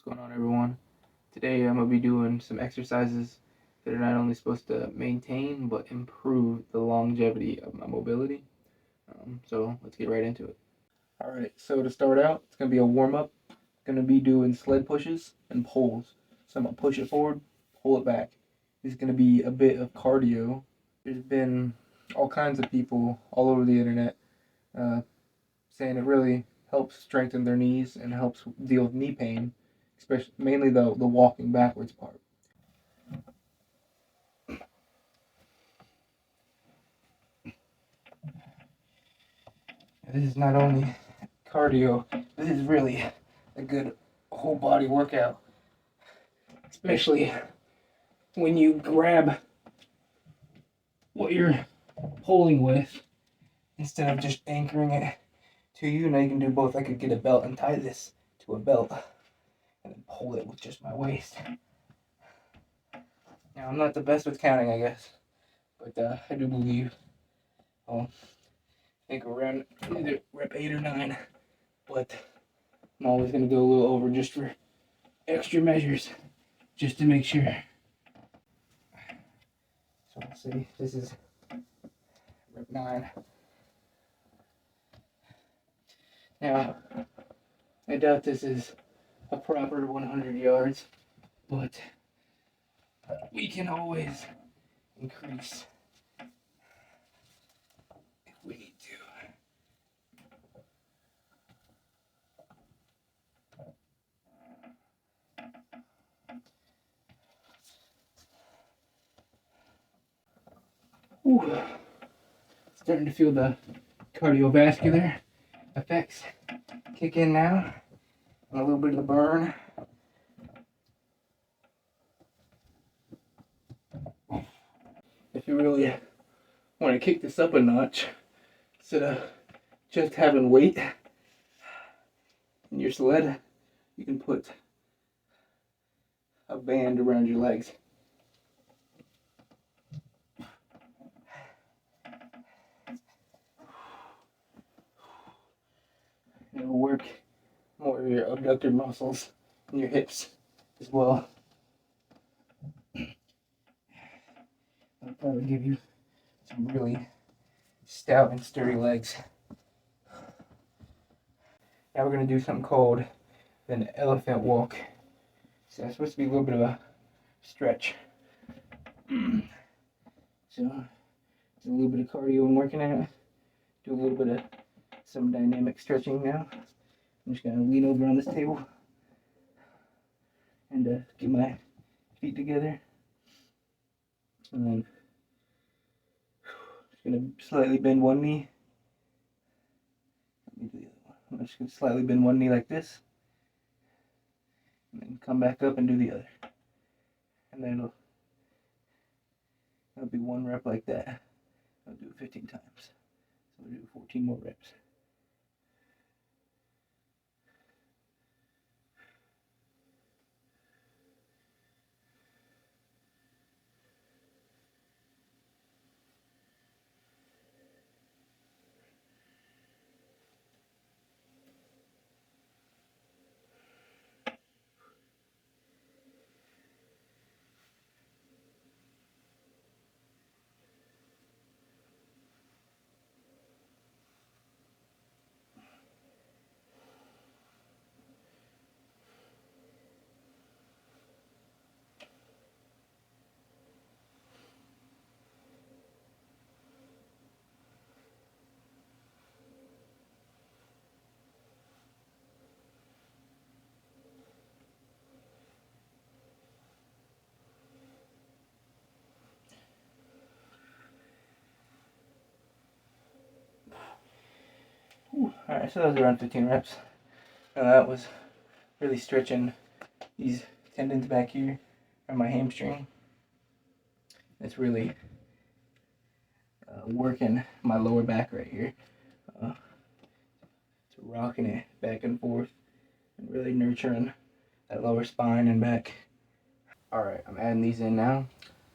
going on, everyone? Today I'm going to be doing some exercises that are not only supposed to maintain but improve the longevity of my mobility. So let's get right into it. Alright, so to start out, it's going to be a warm-up. Going to be doing sled pushes and pulls. So I'm going to push it forward, pull it back. This is going to be a bit of cardio. There's been all kinds of people all over the internet saying it really helps strengthen their knees and helps deal with knee pain, especially mainly the walking backwards part. This is not only cardio, this is really a good whole body workout, especially when you grab what you're pulling with instead of just anchoring it to you. Now you can do both. I could get a belt and tie this to a belt and then pull it with just my waist. Now I'm not the best with counting, I guess, but I do believe I think around either rep 8 or 9, but I'm always going to go a little over just for extra measures, just to make sure. So let's see, this is rep 9. Now, I doubt this is a proper 100 yards, but we can always increase if we need to. Ooh. Starting to feel the cardiovascular effects kick in now. And a little bit of the burn. If you really want to kick this up a notch, instead of just having weight in your sled, you can put a band around your legs. It'll work more of your abductor muscles and your hips as well. That'll probably give you some really stout and sturdy legs. Now we're going to do something called an elephant walk. So it's supposed to be a little bit of a stretch. So do a little bit of cardio and working out. Do a little bit of some dynamic stretching now. I'm just going to lean over on this table and get my feet together. And then just going to slightly bend one knee. Let me do the other one. I'm just going to slightly bend one knee like this. And then come back up and do the other. And then it'll be one rep like that. I'll do it 15 times. So we'll do 14 more reps. Alright, so that was around 15 reps. Now that was really stretching these tendons back here on my hamstring. It's really working my lower back right here. So rocking it back and forth and really nurturing that lower spine and back. Alright, I'm adding these in now.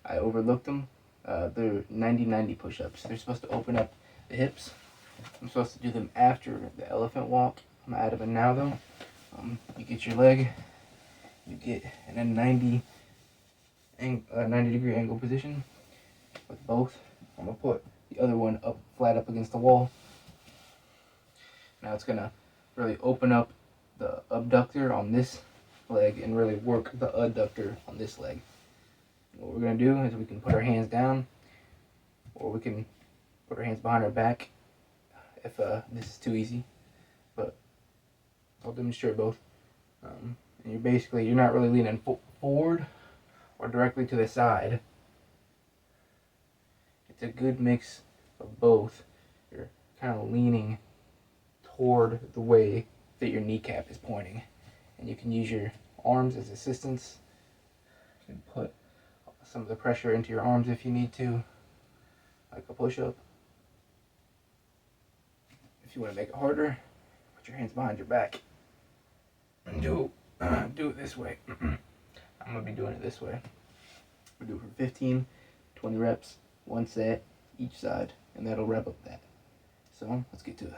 I overlooked them. They're 90-90 push-ups. They're supposed to open up the hips. I'm supposed to do them after the elephant walk. I'm going to add them in now though. You get your leg you get in a 90-degree angle position with both. I'm gonna put the other one up flat up against the wall. Now it's gonna really open up the abductor on this leg and really work the adductor on this leg. What we're gonna do is we can put our hands down, or we can put our hands behind our back if this is too easy, but I'll demonstrate both. And you're not really leaning forward or directly to the side. It's a good mix of both. You're kind of leaning toward the way that your kneecap is pointing, and you can use your arms as assistance. You can put some of the pressure into your arms if you need to, like a push-up. If you want to make it harder, put your hands behind your back and do it this way. I'm gonna be doing it this way. We'll do it for 15, 20 reps, one set each side, and that'll wrap up that. So let's get to it.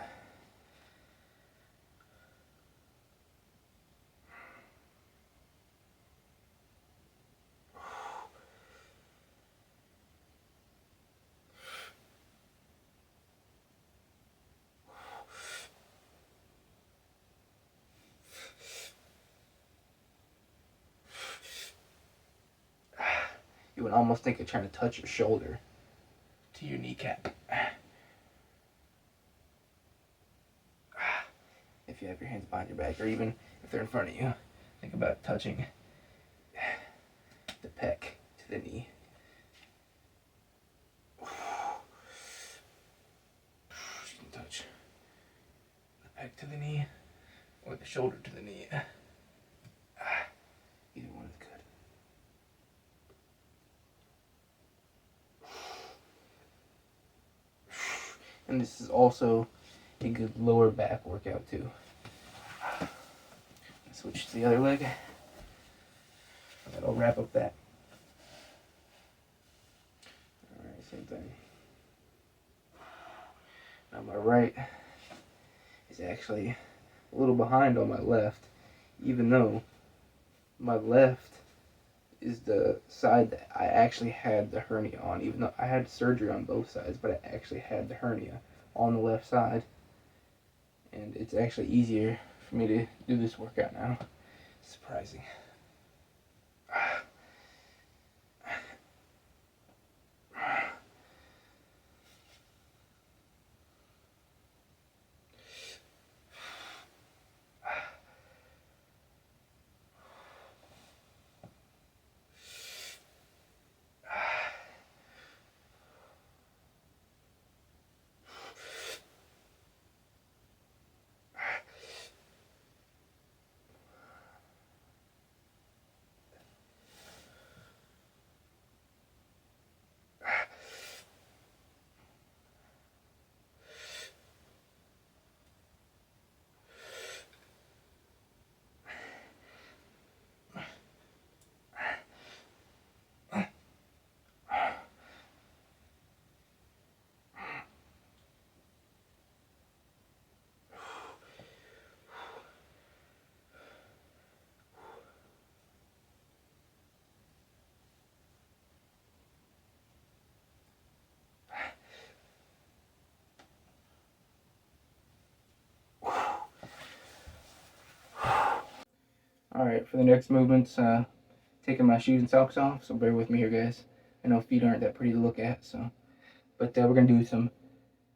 You would almost think of trying to touch your shoulder to your kneecap. If you have your hands behind your back, or even if they're in front of you, think about touching the pec to the knee. You can touch the pec to the knee or the shoulder to the knee. Either one is good. And this is also a good lower back workout too. Switch to the other leg. That'll wrap up that. Alright, same thing. Now my right is actually a little behind on my left, even though my left is the side that I actually had the hernia on, even though I had surgery on both sides, but I actually had the hernia on the left side. And it's actually easier for me to do this workout now. Surprising. Alright, for the next movements, taking my shoes and socks off, so bear with me here, guys. I know feet aren't that pretty to look at, but we're going to do some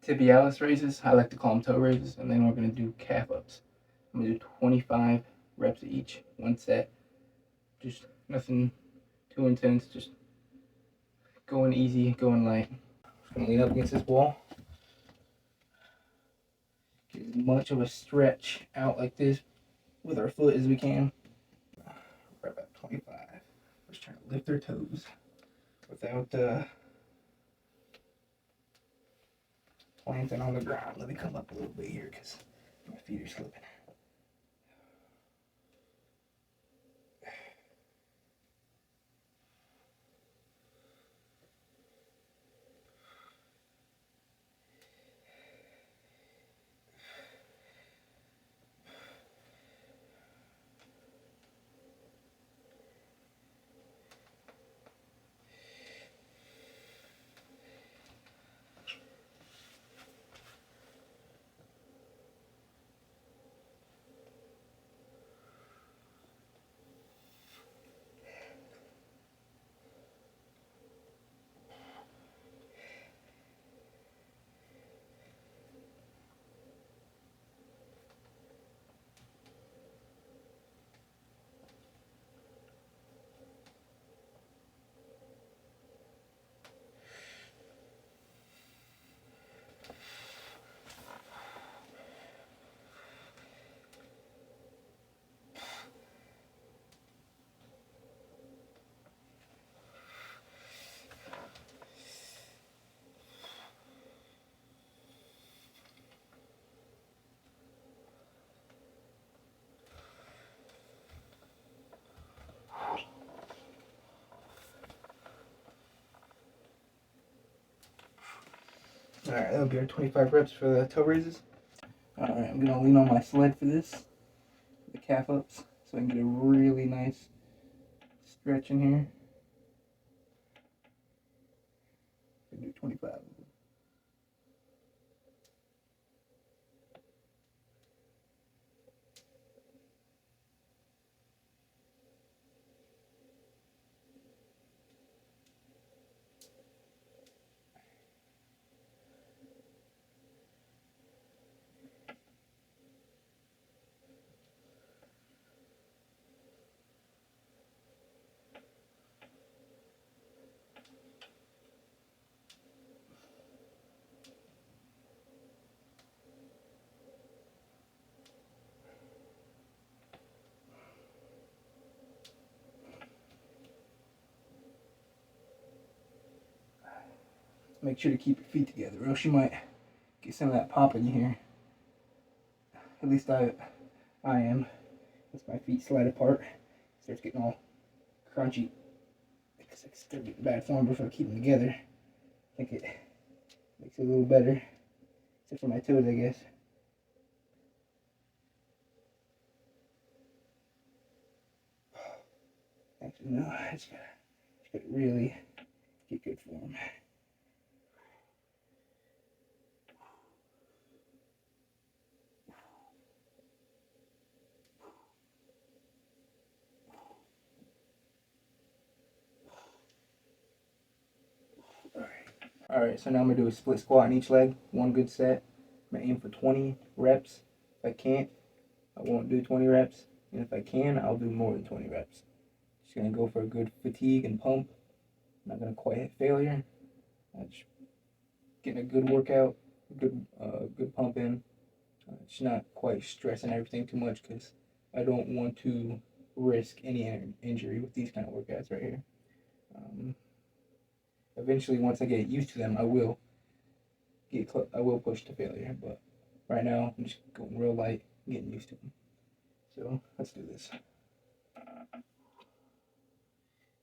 tibialis raises. I like to call them toe raises, and then we're going to do calf ups. I'm going to do 25 reps of each, one set. Just nothing too intense, just going easy, going light. Just going to lean up against this wall. Get as much of a stretch out like this with our foot as we can. Right about 25. Just trying to lift their toes without planting on the ground. Let me come up a little bit here because my feet are slipping. Alright, that'll be our 25 reps for the toe raises. Alright, I'm gonna lean on my sled for this, the calf ups, so I can get a really nice stretch in here. I'm gonna do 25 of them. Make sure to keep your feet together, or else you might get some of that pop in here. At least I am. As my feet slide apart, it starts getting all crunchy. It's like still getting bad form, but if I keep them together, I think it makes it a little better. Except for my toes, I guess. Actually, no, I just gotta really get good form. Alright, so now I'm going to do a split squat on each leg, one good set. I'm going to aim for 20 reps. If I can't, I won't do 20 reps. And if I can, I'll do more than 20 reps. Just going to go for a good fatigue and pump. I'm not going to quite hit failure. I'm just getting a good workout, good pump in. Just not quite stressing everything too much because I don't want to risk any injury with these kind of workouts right here. Eventually, once I get used to them, I will push to failure. But right now, I'm just going real light, getting used to them. So let's do this.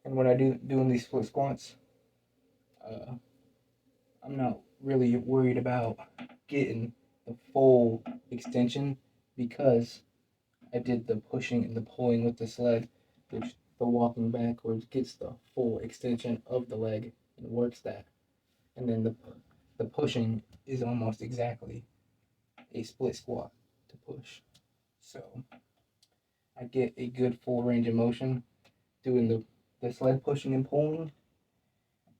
And when I doing these split squats, I'm not really worried about getting the full extension because I did the pushing and the pulling with the sled, which the walking backwards gets the full extension of the leg and works that. And then the pushing is almost exactly a split squat to push. So I get a good full range of motion doing the sled pushing and pulling.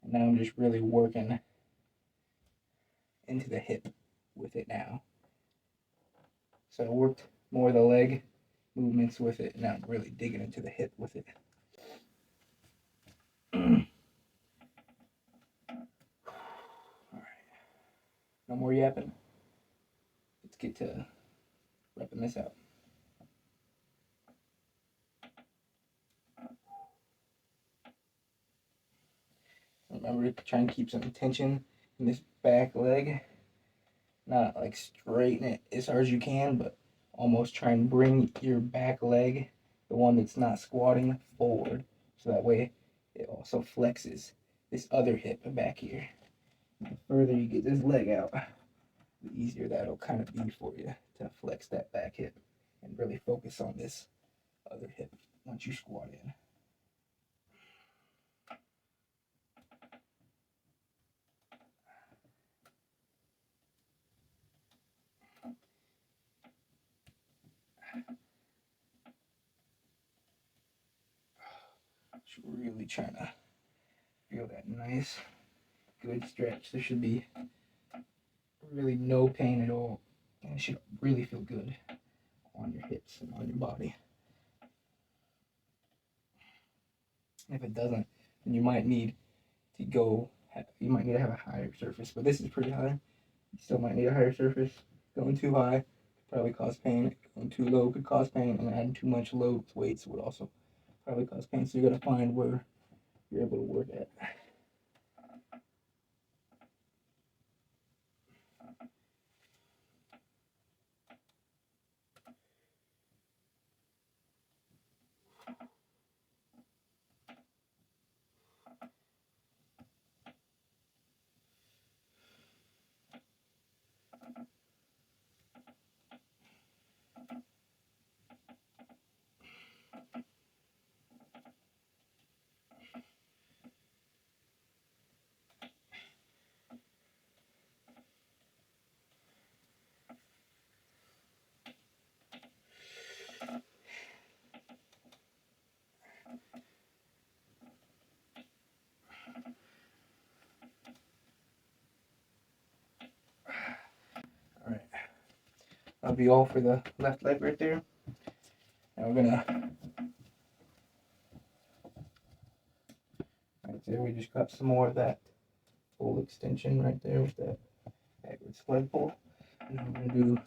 And now I'm just really working into the hip with it now. So I worked more of the leg movements with it, and now I'm really digging into the hip with it. Alright. No more yapping. Let's get to repping this out. Remember to try and keep some tension in this back leg. Not like straighten it as hard as you can, but almost try and bring your back leg, the one that's not squatting, forward. So that way it also flexes this other hip back here. The further you get this leg out, the easier that'll kind of be for you to flex that back hip and really focus on this other hip once you squat in. Just really trying to feel that nice, good stretch. There should be really no pain at all, and it should really feel good on your hips and on your body. If it doesn't, then you might need to have a higher surface, but this is pretty high. You still might need a higher surface. Going too high could probably cause pain. Going too low could cause pain, and adding too much load weights would also probably cause pain. So you got to find where you're able to work at. that'll be all for the left leg right there. Now we're gonna, right there, we just got some more of that full extension right there with that backward sled pull. And I'm gonna do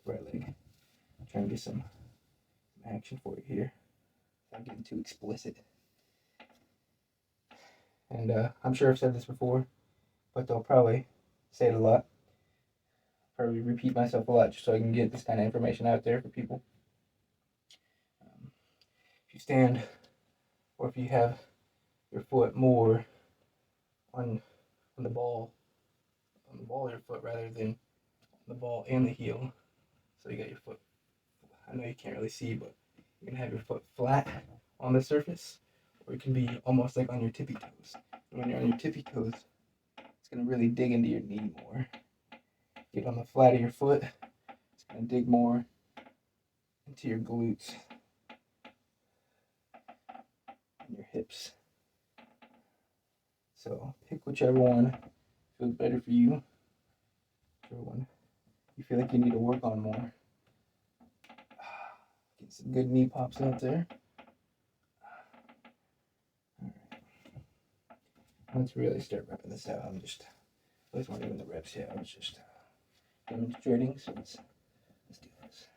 right leg. I'm trying to get some action for you here without getting too explicit. And I'm sure I've said this before, but they'll probably say it a lot. Probably repeat myself a lot just so I can get this kind of information out there for people. If you stand, or if you have your foot more on the ball of your foot rather than on the ball and the heel, so you got your foot, I know you can't really see, but you can have your foot flat on the surface, or it can be almost like on your tippy toes. And when you're on your tippy toes, it's going to really dig into your knee more. Get on the flat of your foot, it's going to dig more into your glutes and your hips. So pick whichever one feels better for you, whichever one you feel like you need to work on more. Get some good knee pops out there. All right. Let's really start repping this out. Those weren't even the reps yet. I was just demonstrating, so let's do this.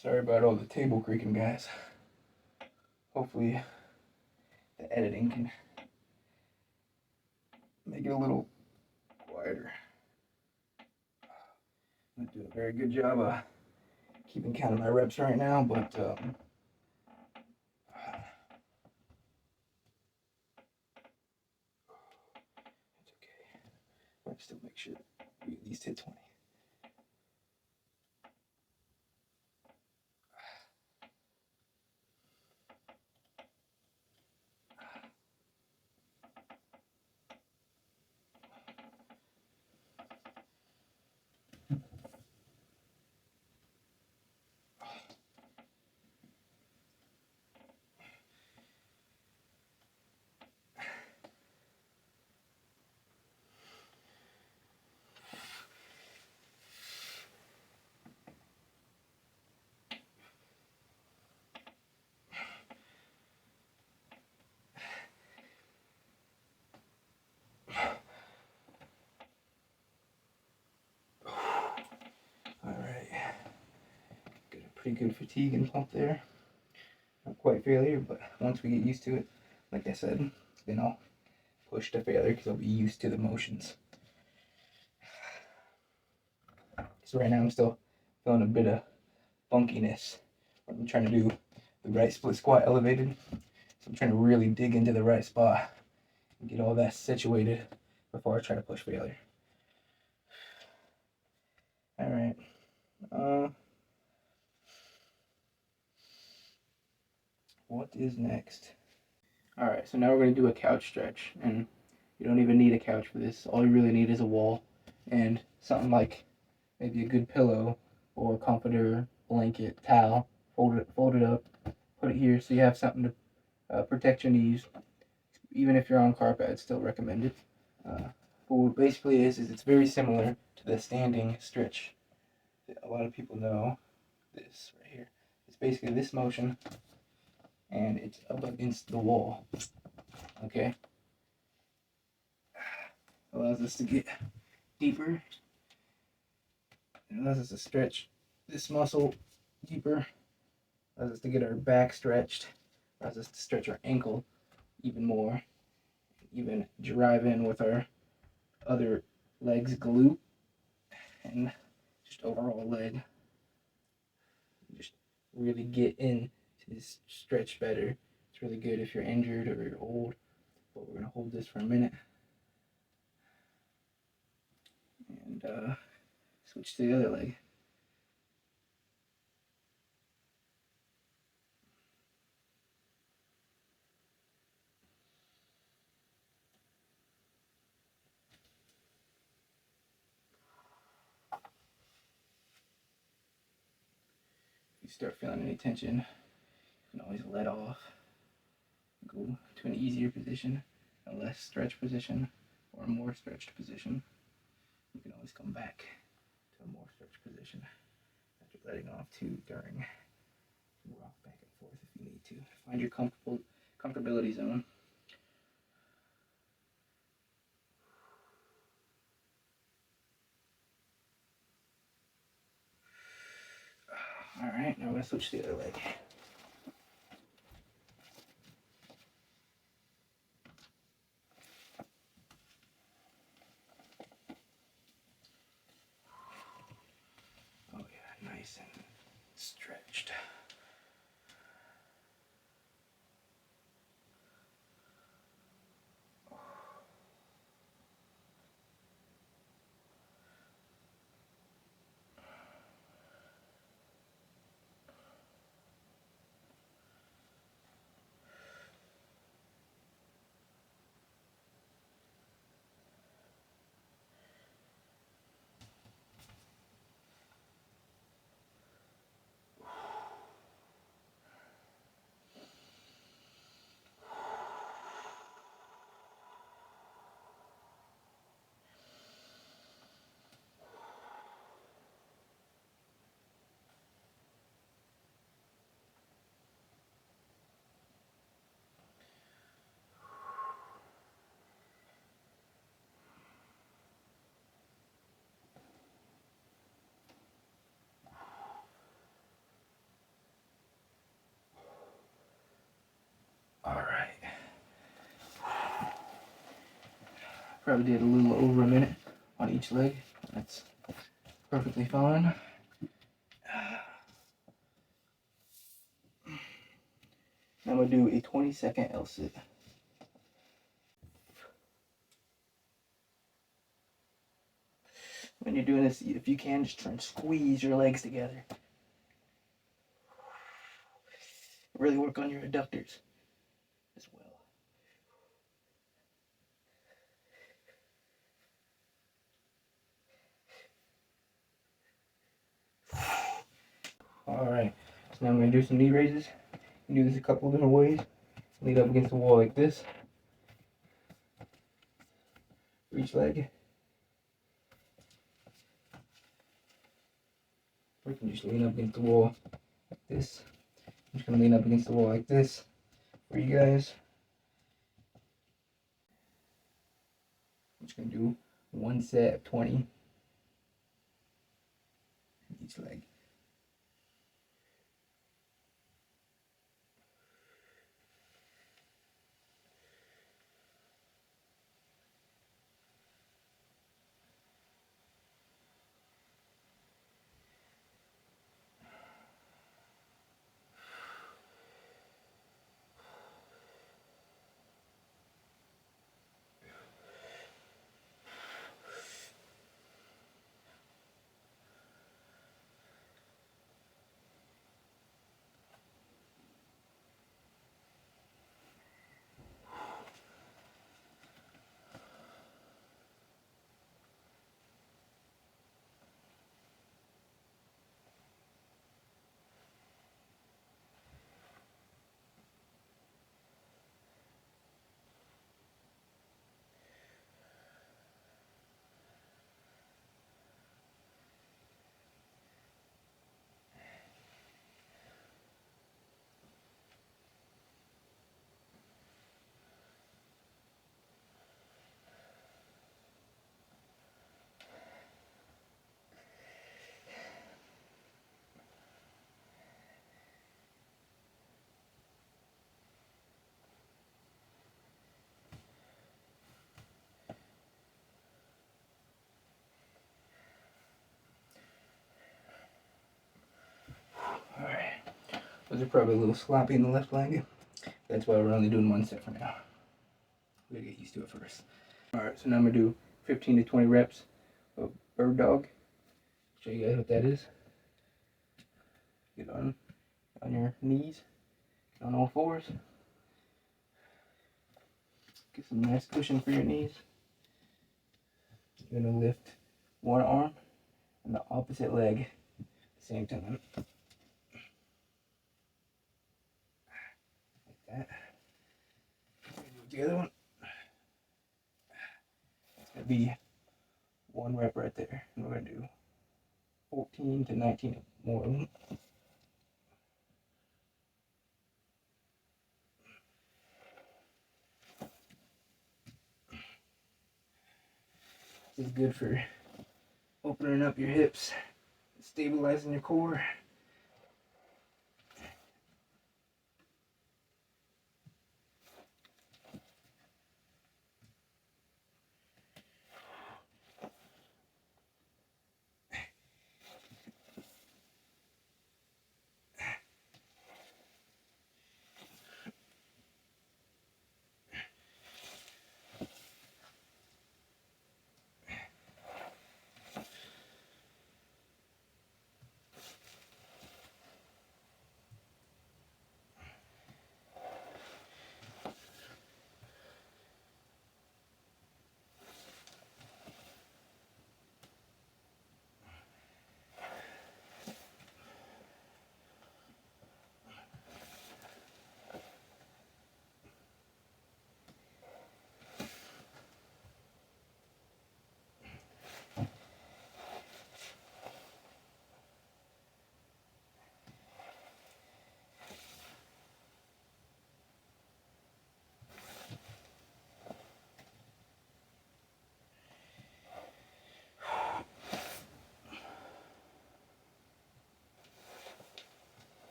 Sorry about all the table creaking, guys. Hopefully the editing can make it a little quieter. I'm not doing a very good job of keeping count of my reps right now, but it's okay. I still make sure we at least hit 20. Pretty good fatigue and pump there. Not quite failure, but once we get used to it, like I said, then I'll push to failure because I'll be used to the motions. So right now I'm still feeling a bit of funkiness. I'm trying to do the right split squat elevated. So I'm trying to really dig into the right spot and get all that situated before I try to push failure. All right. What is next? All right, so now we're going to do a couch stretch, and you don't even need a couch for this. All you really need is a wall and something like maybe a good pillow or a comforter, blanket, towel. Fold it up, put it here so you have something to protect your knees. Even if you're on carpet, I'd still recommend it. But what basically is it's very similar to the standing stretch. A lot of people know this right here. It's basically this motion, and it's up against the wall. Okay? Allows us to get deeper. It allows us to stretch this muscle deeper. Allows us to get our back stretched. Allows us to stretch our ankle even more. Even drive in with our other leg's glute and just overall leg. Just really get into this stretch better. It's really good if you're injured or you're old. but we're gonna hold this for a minute and switch to the other leg. If you start feeling any tension, you can always let off, go to an easier position, a less stretched position, or a more stretched position. You can always come back to a more stretched position after letting off too during. Rock back and forth if you need to. Find your comfortability zone. All right, now I'm gonna switch to the other leg. Oh yeah, nice and stretched. All right. Probably did a little over a minute on each leg. That's perfectly fine. Now I'm gonna do a 20-second L sit. When you're doing this, if you can, just try and squeeze your legs together. Really work on your adductors as well. All right, so now I'm gonna do some knee raises. You can do this a couple different ways. Lean up against the wall like this for each leg. Or you can just lean up against the wall like this. I'm just gonna lean up against the wall like this for you guys. I'm just gonna do one set of 20 each leg. Alright. Those are probably a little sloppy in the left leg. That's why we're only doing one set for now. We gotta get used to it first. Alright, so now I'm gonna do 15 to 20 reps of bird dog. Show you guys what that is. Get on your knees, get on all fours. Get some nice cushion for your knees. You're gonna lift one arm and the opposite leg at the same time. Like that. Do the other one. It's gonna be one rep right there. And we're gonna do 14 to 19 more of them. This is good for opening up your hips, stabilizing your core.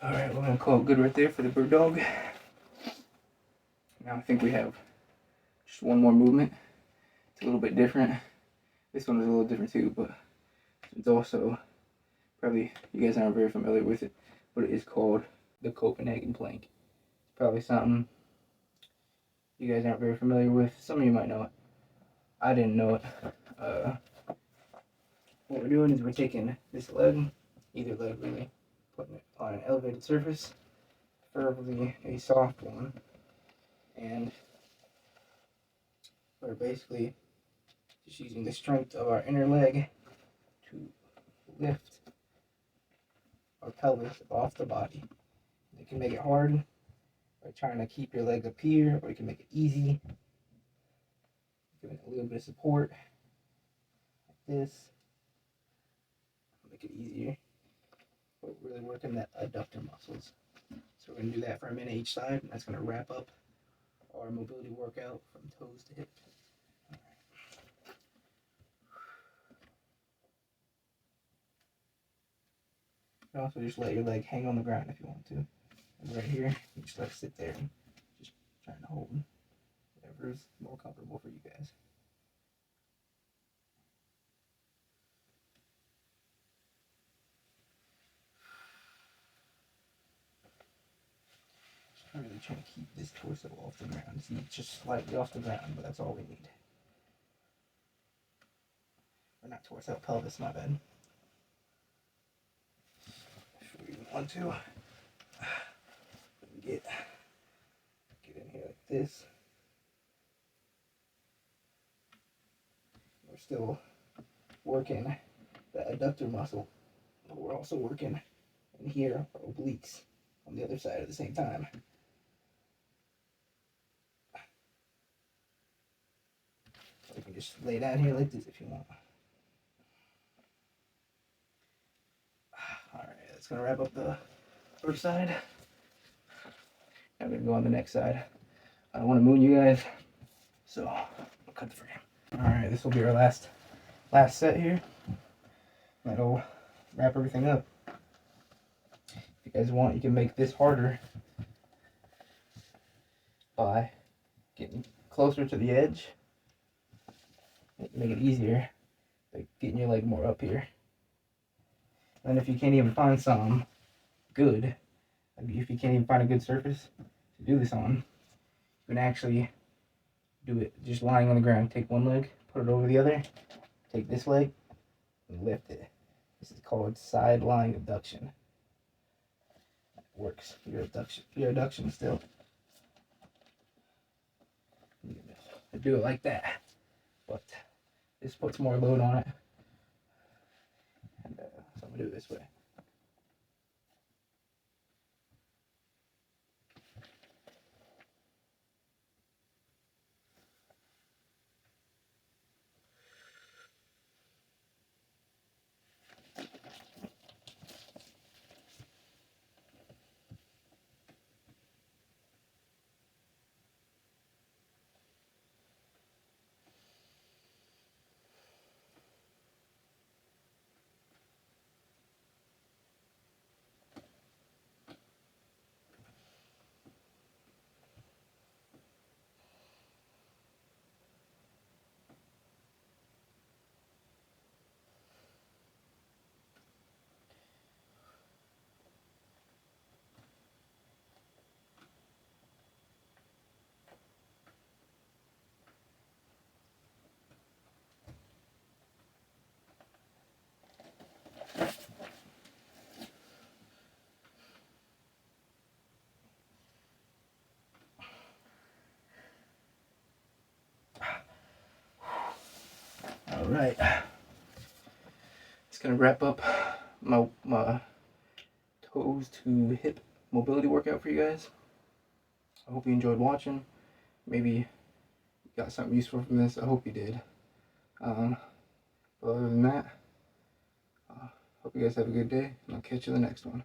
Alright, we're gonna call it good right there for the bird dog. Now I think we have just one more movement. It's a little bit different. This one is a little different too, but it's also probably you guys aren't very familiar with it, but it is called the Copenhagen Plank. It's probably something you guys aren't very familiar with. Some of you might know it. I didn't know it. What we're doing is we're taking this leg, either leg really, putting it on an elevated surface, preferably a soft one, and we're basically just using the strength of our inner leg to lift our pelvis off the body. You can make it hard by trying to keep your leg up here, or you can make it easy, giving it a little bit of support like this. Make it easier, but really working that adductor muscles. So we're going to do that for a minute each side, and that's going to wrap up our mobility workout from toes to hips. You can also just let your leg hang on the ground if you want to. And right here, you just let it sit there and just trying to hold whatever is more comfortable for you guys. I'm really trying to keep this torso off the ground. See, it's just slightly off the ground, but that's all we need. Or not torso, pelvis, my bad. If we want to get in here like this. We're still working the adductor muscle, but we're also working in here our obliques on the other side at the same time. So you can just lay down here like this if you want. that's gonna wrap up the first side. Now I'm gonna go on the next side. I don't want to moon you guys, so I'll cut the frame. All right, this will be our last set here. That'll wrap everything up. If you guys want, you can make this harder by getting closer to the edge. Make it easier by getting your leg more up here. And if you can't even find some good, if you can't even find a good surface to do this on, you can actually do it just lying on the ground. Take one leg, put it over the other, take this leg, and lift it. This is called side lying abduction. It works for your abduction still. Do it like that, but this puts more load on it. And so I'm gonna do it this way. All right, it's gonna wrap up my toes to hip mobility workout for you guys. I hope you enjoyed watching. Maybe you got something useful from this. I hope you did. But other than that, hope you guys have a good day, and I'll catch you in the next one.